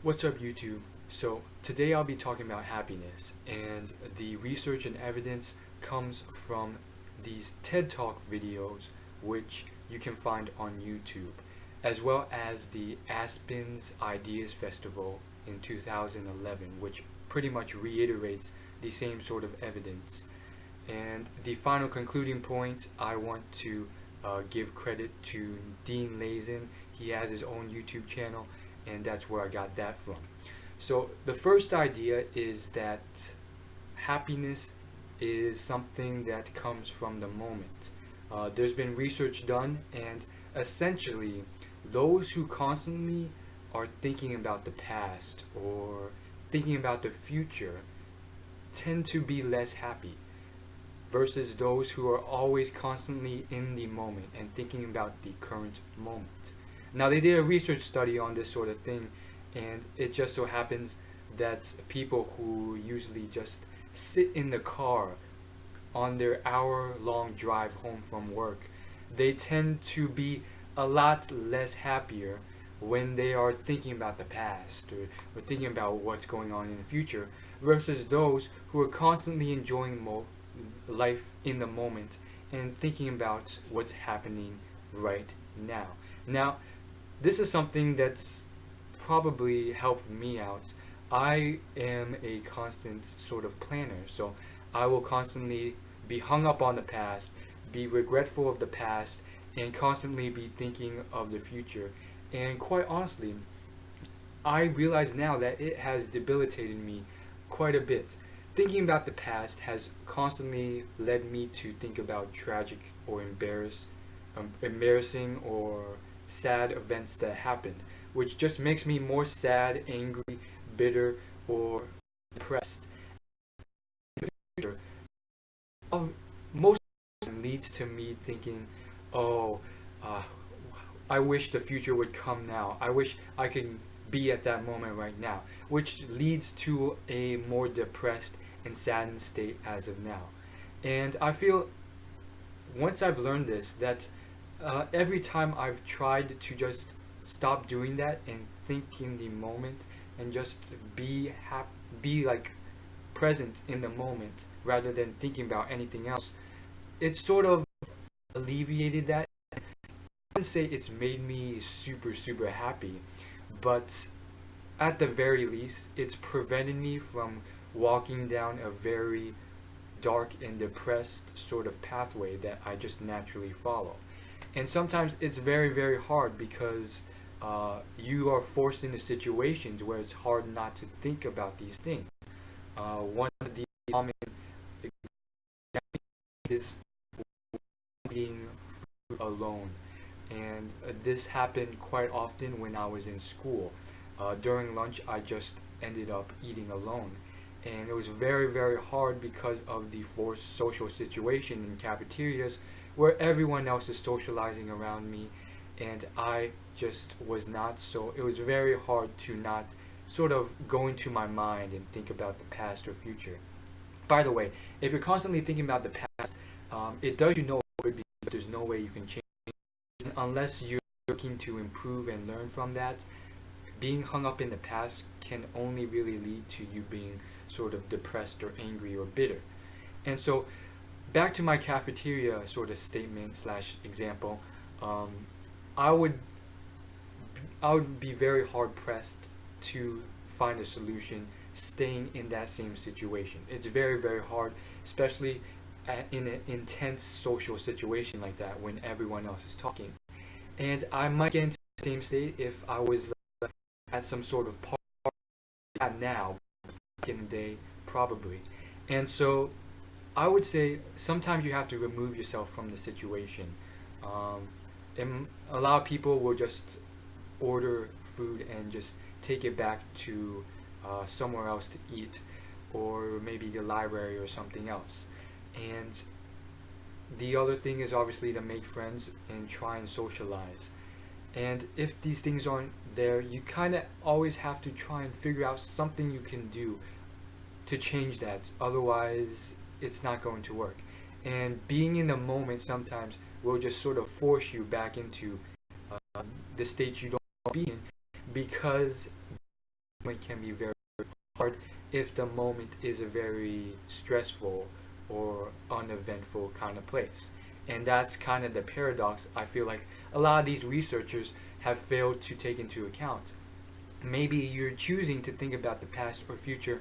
What's up, YouTube? So today I'll be talking about happiness, and the research and evidence comes from these TED Talk videos, which you can find on YouTube, as well as the Aspen's Ideas Festival in 2011, which pretty much reiterates the same sort of evidence. And the final concluding point, I want to give credit to Dean Lazen. He has his own YouTube channel, and that's where I got that from. So the first idea is that happiness is something that comes from the moment. There's been research done, and essentially, those who constantly are thinking about the past or thinking about the future tend to be less happy versus those who are always constantly in the moment and thinking about the current moment. Now, they did a research study on this sort of thing, and it just so happens that people who usually just sit in the car on their hour-long drive home from work, they tend to be a lot less happier when they are thinking about the past or thinking about what's going on in the future versus those who are constantly enjoying life in the moment and thinking about what's happening right now. Now, this is something that's probably helped me out. I am a constant sort of planner, so I will constantly be hung up on the past, be regretful of the past, and constantly be thinking of the future. And quite honestly, I realize now that it has debilitated me quite a bit. Thinking about the past has constantly led me to think about tragic or embarrassing or sad events that happened, which just makes me more sad, angry, bitter, or depressed. The future of most leads to me thinking, oh, I wish the future would come now. I wish I could be at that moment right now, which leads to a more depressed and saddened state as of now. And I feel once I've learned this, that every time I've tried to just stop doing that and think in the moment and just be like present in the moment rather than thinking about anything else, it sort of alleviated that. I wouldn't say it's made me super happy, but at the very least, it's prevented me from walking down a very dark and depressed sort of pathway that I just naturally follow. And sometimes it's very hard because you are forced into situations where it's hard not to think about these things. One of the common examples is eating food alone. And this happened quite often when I was in school. During lunch, I just ended up eating alone. And it was very hard because of the forced social situation in cafeterias where everyone else is socializing around me and I just was not. So it was very hard to not sort of go into my mind and think about the past or future. By the way, if you're constantly thinking about the past, it does you no good because there's no way you can change it. Unless you're looking to improve and learn from that, being hung up in the past can only really lead to you being sort of depressed or angry or bitter. And so back to my cafeteria sort of statement slash example, I would be very hard pressed to find a solution staying in that same situation. It's very hard, especially in an intense social situation like that when everyone else is talking. And I might get into the same state if I was at some sort of party, not now, back in the day, probably. And so I would say sometimes you have to remove yourself from the situation. And a lot of people will just order food and just take it back to somewhere else to eat, or maybe the library or something else. And the other thing is obviously to make friends and try and socialize. And if these things aren't there, you kind of always have to try and figure out something you can do to change that. Otherwise, it's not going to work. And being in the moment sometimes will just sort of force you back into the state you don't want to be in, because moment can be very hard if the moment is a very stressful or uneventful kind of place. And that's kind of the paradox I feel like a lot of these researchers have failed to take into account. Maybe you're choosing to think about the past or future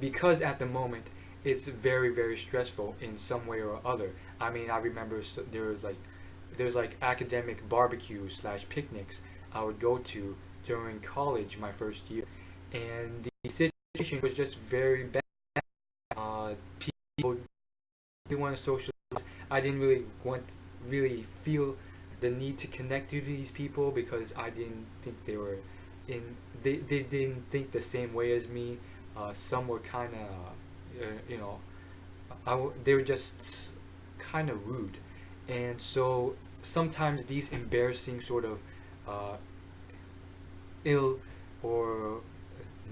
because at the moment it's very very stressful in some way or other. I mean, I remember there's like academic barbecues slash picnics I would go to during college my first year, and the situation was just very bad. People didn't want to socialize. I didn't really feel the need to connect to these people because I didn't think they were in they didn't think the same way as me. Some were kind of you know they were just kind of rude, and so sometimes these embarrassing sort of uh, ill or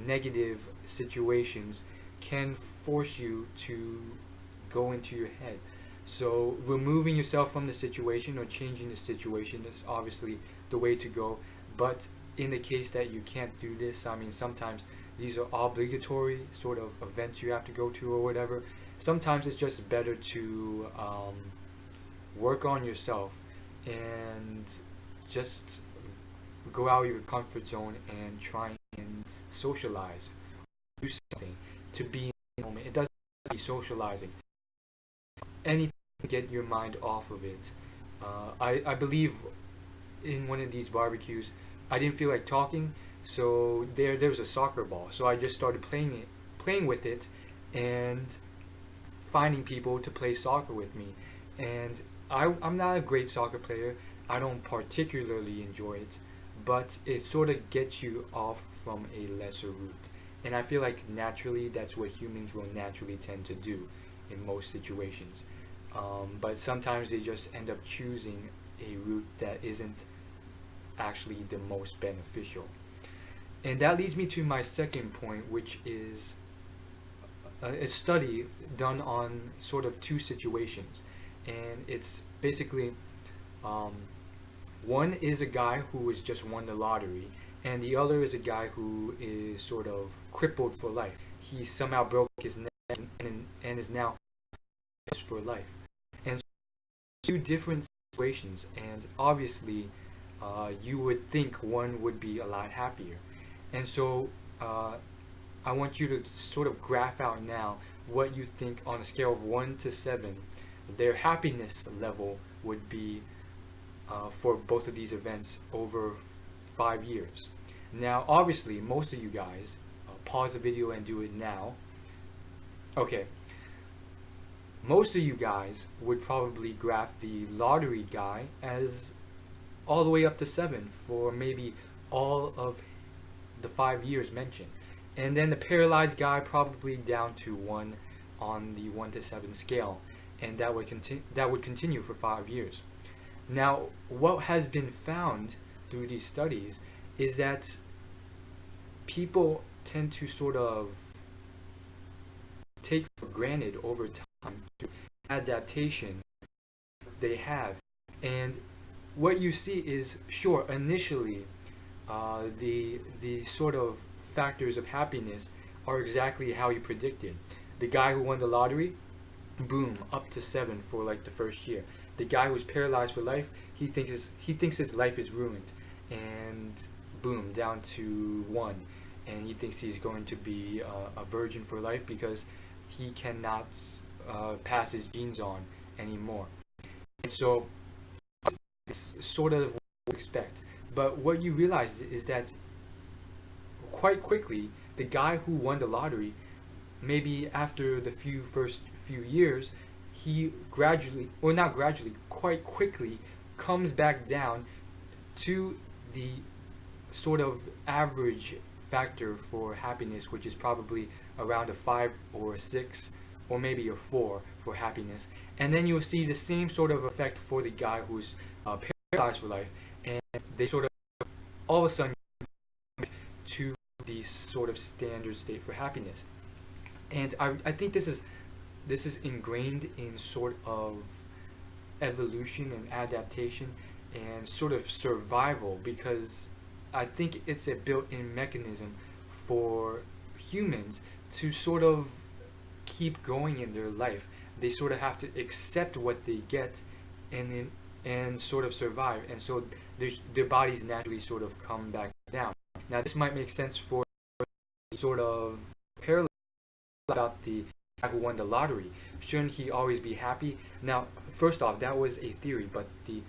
negative situations can force you to go into your head. So removing yourself from the situation or changing the situation is obviously the way to go. But in the case that you can't do this, I mean, sometimes these are obligatory sort of events you have to go to or whatever. Sometimes it's just better to work on yourself and just go out of your comfort zone and try and socialize, do something to be in the moment. It doesn't have to be socializing. Anything to get your mind off of it. I believe in one of these barbecues, I didn't feel like talking, so there was a soccer ball. So I just started playing with it, and finding people to play soccer with me. And I'm not a great soccer player. I don't particularly enjoy it, but it sort of gets you off from a lesser route. And I feel like naturally that's what humans will naturally tend to do in most situations. But sometimes they just end up choosing a route that isn't actually the most beneficial. And that leads me to my second point, which is a study done on sort of two situations. And it's basically one is a guy who has just won the lottery, and the other is a guy who is sort of crippled for life. He somehow broke his neck and is now for life. And so two different situations, and obviously you would think one would be a lot happier. And so I want you to sort of graph out now what you think on a scale of 1 to 7 their happiness level would be for both of these events over 5 years. Now, obviously, most of you guys, pause the video and do it now. Okay. Most of you guys would probably graph the lottery guy as all the way up to 7 for maybe all of the 5 years mentioned. And then the paralyzed guy probably down to 1 on the 1 to 7 scale. And that would continue for 5 years. Now, what has been found through these studies is that people tend to sort of take for granted over time the adaptation they have. And what you see is, sure, initially the sort of factors of happiness are exactly how you predicted. The guy who won the lottery, boom, up to 7 for like the first year. The guy who's paralyzed for life, he thinks his life is ruined, and boom, down to 1. And he thinks he's going to be a virgin for life because he cannot pass his genes on anymore. And so it's sort of what you expect. But what you realize is that quite quickly, the guy who won the lottery, maybe after the first few years, he gradually, or not gradually, quite quickly comes back down to the sort of average factor for happiness, which is probably around a 5 or a 6 or maybe a 4 for happiness. And then you'll see the same sort of effect for the guy who's paralyzed for life, and they sort of all of a sudden to the sort of standard state for happiness. And I think this is ingrained in sort of evolution and adaptation and sort of survival, because I think it's a built-in mechanism for humans to sort of keep going in their life. They sort of have to accept what they get and and sort of survive, and so their bodies naturally sort of come back down. Now, this might make sense for sort of parallel about the guy who won the lottery. Shouldn't he always be happy? Now, first off, that was a theory, but the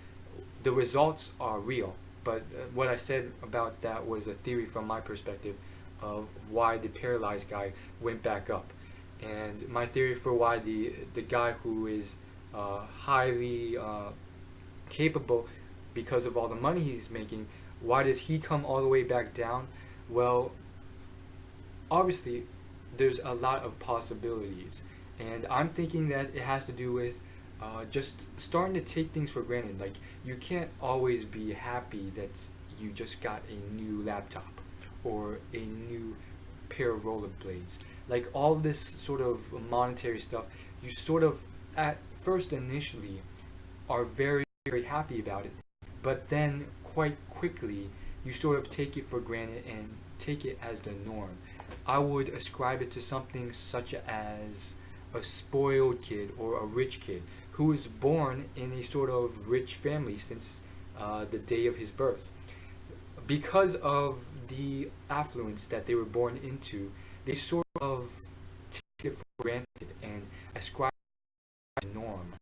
results are real. But what I said about that was a theory from my perspective of why the paralyzed guy went back up. And my theory for why the guy who is highly capable because of all the money he's making, why does he come all the way back down? Well, obviously, there's a lot of possibilities, and I'm thinking that it has to do with just starting to take things for granted. Like, you can't always be happy that you just got a new laptop or a new pair of rollerblades. Like, all this sort of monetary stuff, you sort of at first initially are very, very happy about it, but then quite quickly you sort of take it for granted and take it as the norm. I would ascribe it to something such as a spoiled kid or a rich kid who was born in a sort of rich family since the day of his birth. Because of the affluence that they were born into, they sort of take it for granted and ascribe it as a norm.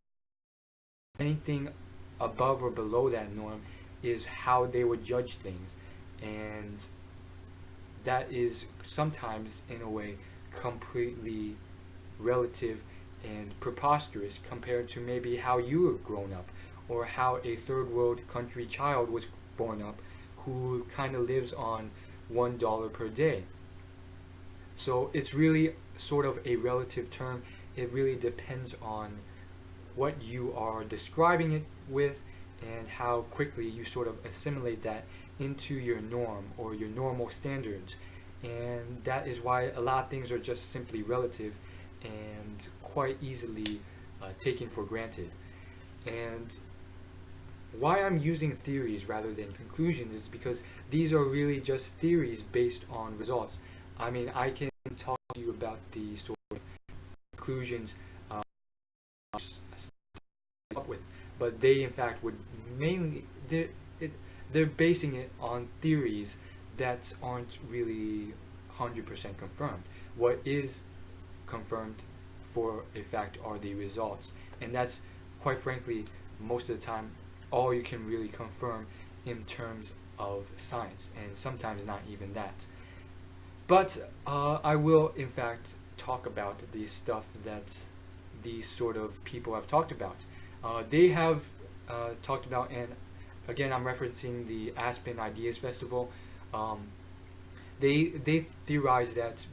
Anything above or below that norm is how they would judge things, and that is sometimes, in a way, completely relative and preposterous compared to maybe how you were grown up, or how a third world country child was born up who kind of lives on $1 per day. So it's really sort of a relative term. It really depends on what you are describing it with and how quickly you sort of assimilate that into your norm or your normal standards. And that is why a lot of things are just simply relative and quite easily taken for granted. And why I'm using theories rather than conclusions is because these are really just theories based on results. I mean, I can talk to you about the sort of conclusions up with, but they in fact would mainly they're basing it on theories that aren't really 100% confirmed. What is confirmed for a fact are the results, and that's quite frankly most of the time all you can really confirm in terms of science, and sometimes not even that. But I will in fact talk about the stuff that these sort of people have talked about. They have talked about, and again I'm referencing the Aspen Ideas Festival. They theorize that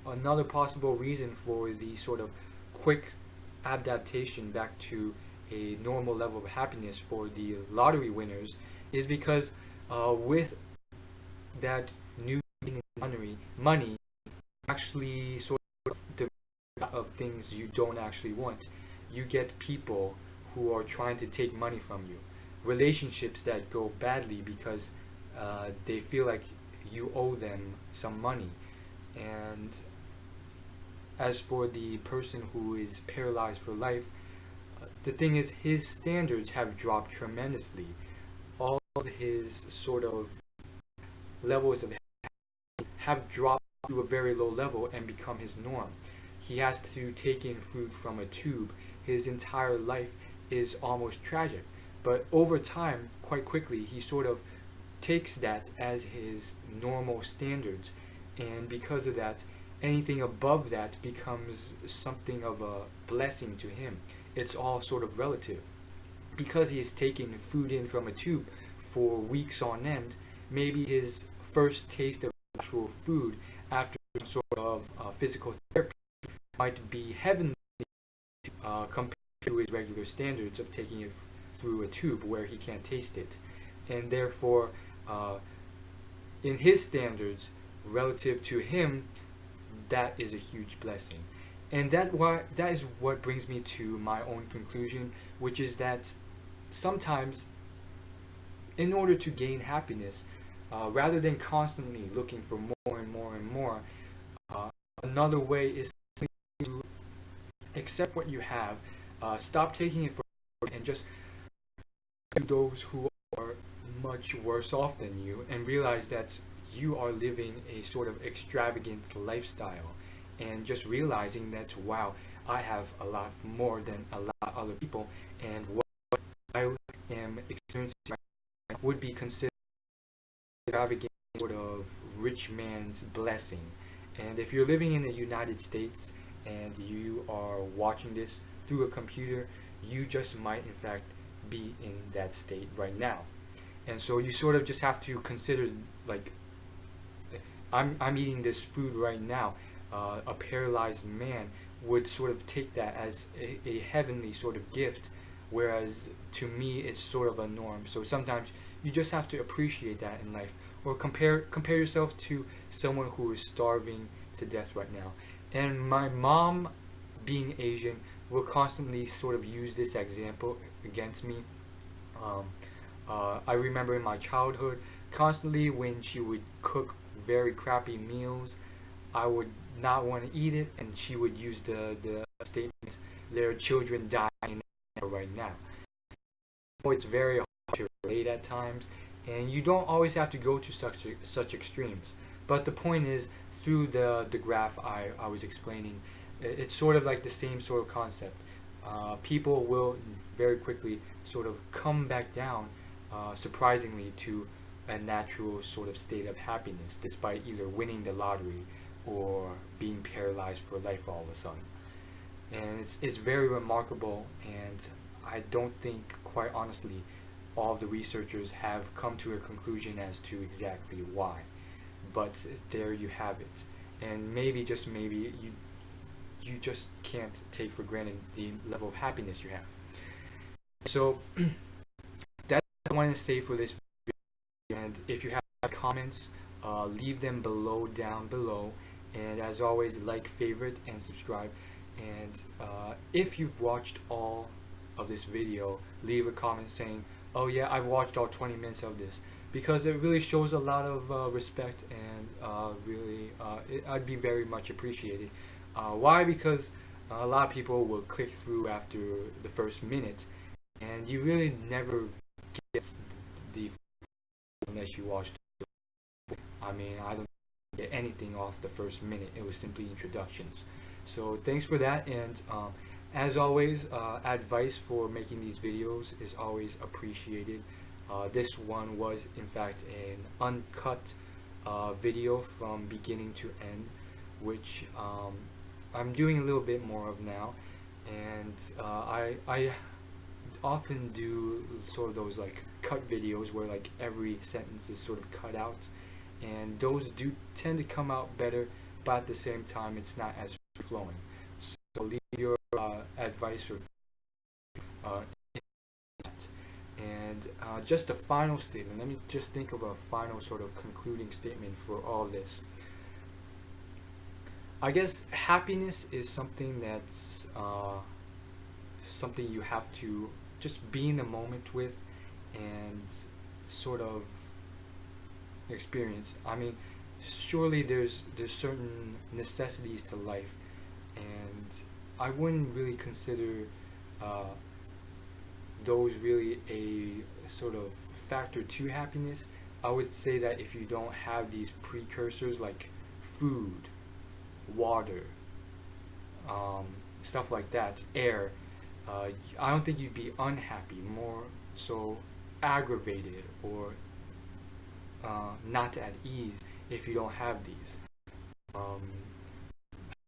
another possible reason for the sort of quick adaptation back to a normal level of happiness for the lottery winners is because with that new money actually sort of of things you don't actually want. You get people who are trying to take money from you, relationships that go badly because they feel like you owe them some money. And as for the person who is paralyzed for life, the thing is his standards have dropped tremendously. All of his sort of levels of have dropped to a very low level and become his norm. He has to take in food from a tube. His entire life is almost tragic. But over time, quite quickly, he sort of takes that as his normal standards. And because of that, anything above that becomes something of a blessing to him. It's all sort of relative. Because he is taking food in from a tube for weeks on end, maybe his first taste of actual food after some sort of physical therapy might be heavenly compared to his regular standards of taking it through a tube where he can't taste it. And therefore, in his standards, relative to him, that is a huge blessing. And that is what brings me to my own conclusion, which is that sometimes, in order to gain happiness, rather than constantly looking for more and more and more, another way is to accept what you have, stop taking it for granted, and just to those who are much worse off than you, and realize that you are living a sort of extravagant lifestyle, and just realizing that, wow, I have a lot more than a lot of other people, and what I am experiencing right now would be considered extravagant sort of rich man's blessing. And if you're living in the United States and you are watching this through a computer, you just might in fact be in that state right now. And so you sort of just have to consider, like, I'm eating this food right now. A paralyzed man would sort of take that as a heavenly sort of gift, whereas to me it's sort of a norm. So sometimes you just have to appreciate that in life, or compare yourself to someone who is starving to death right now. And my mom, being Asian, will constantly sort of use this example against me. I remember in my childhood, constantly when she would cook very crappy meals, I would not want to eat it, and she would use the statement, "There are children dying right now." It's very hard to relate at times, and you don't always have to go to such extremes. But the point is, through the graph I was explaining, it's sort of like the same sort of concept. People will very quickly sort of come back down, surprisingly, to a natural sort of state of happiness, despite either winning the lottery or being paralyzed for life all of a sudden. And it's very remarkable, and I don't think, quite honestly, all of the researchers have come to a conclusion as to exactly why. But there you have it. And maybe, just maybe, you just can't take for granted the level of happiness you have. So that's what I want to say for this video. And if you have comments, leave them down below. And as always, like, favorite, and subscribe. And if you've watched all of this video, leave a comment saying, "Oh yeah, I've watched all 20 minutes of this," because it really shows a lot of respect, and I'd be very much appreciated. Why? Because a lot of people will click through after the first minute, and you really never get the unless you watch. I mean, I don't get anything off the first minute. It was simply introductions. So thanks for that, and as always, advice for making these videos is always appreciated. This one was in fact an uncut video from beginning to end, which I'm doing a little bit more of now, and I often do sort of those like cut videos where like every sentence is sort of cut out, and those do tend to come out better, but at the same time it's not as flowing. So leave your advice or and just a final statement. Let me just think of a final sort of concluding statement for all this. I guess happiness is something that's something you have to just be in the moment with and sort of experience. I mean, surely there's certain necessities to life, and I wouldn't really consider those really a sort of factor to happiness. I would say that if you don't have these precursors like food, water, stuff like that, air, I don't think you'd be unhappy, more so aggravated or not at ease if you don't have these.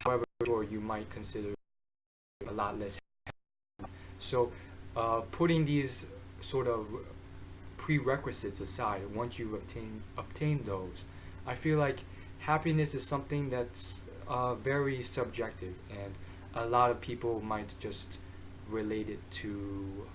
However, sure, you might consider a lot less happy. So putting these sort of prerequisites aside, once you've obtained those, I feel like happiness is something that's very subjective, and a lot of people might just relate it to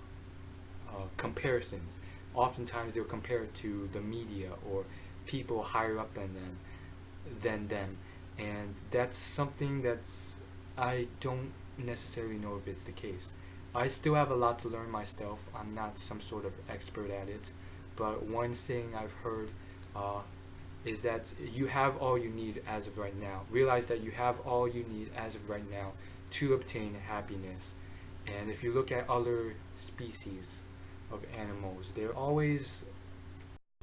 comparisons. Oftentimes they'll compare it to the media or people higher up than them, and that's something that's, I don't necessarily know if it's the case. I still have a lot to learn myself. I'm not some sort of expert at it, but one saying I've heard is that you have all you need as of right now. Realize that you have all you need as of right now to obtain happiness. And if you look at other species of animals, they're always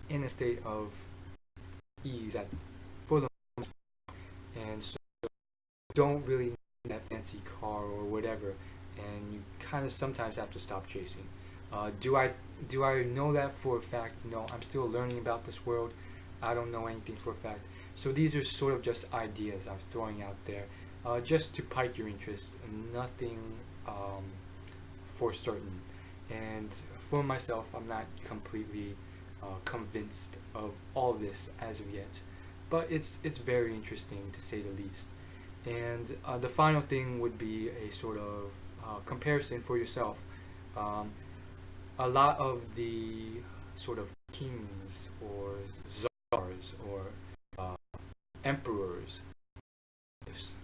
in a state of ease at for the most part. And so you don't really need that fancy car or whatever, and you kind of sometimes have to stop chasing. Do I know that for a fact? No, I'm still learning about this world. I don't know anything for a fact. So these are sort of just ideas I'm throwing out there, just to pique your interest. Nothing for certain. And for myself, I'm not completely convinced of all this as of yet, but it's very interesting to say the least. And the final thing would be a sort of comparison for yourself. A lot of the sort of kings or czars or emperors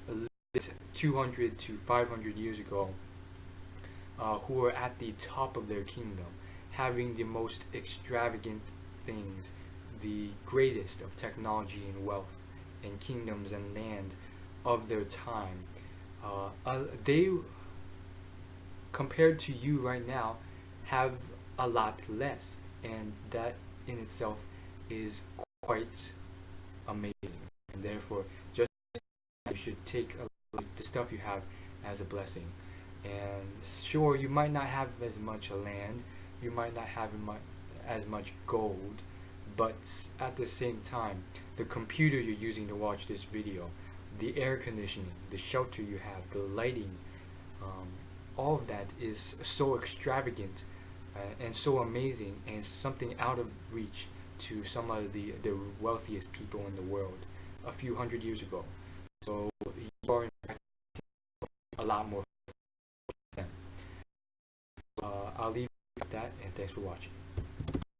lived 200 to 500 years ago, who were at the top of their kingdom, having the most extravagant things, the greatest of technology and wealth and kingdoms and land of their time. They, compared to you right now, have a lot less, and that in itself is quite amazing. And therefore, just you should take the stuff you have as a blessing. And sure, you might not have as much land, you might not have as much gold, but at the same time, the computer you're using to watch this video, the air conditioning, the shelter you have, the lighting, all of that is so extravagant and so amazing, and something out of reach to some of the wealthiest people in the world a few hundred years ago. So you are in fact a lot more than them. I'll leave it at that, and thanks for watching.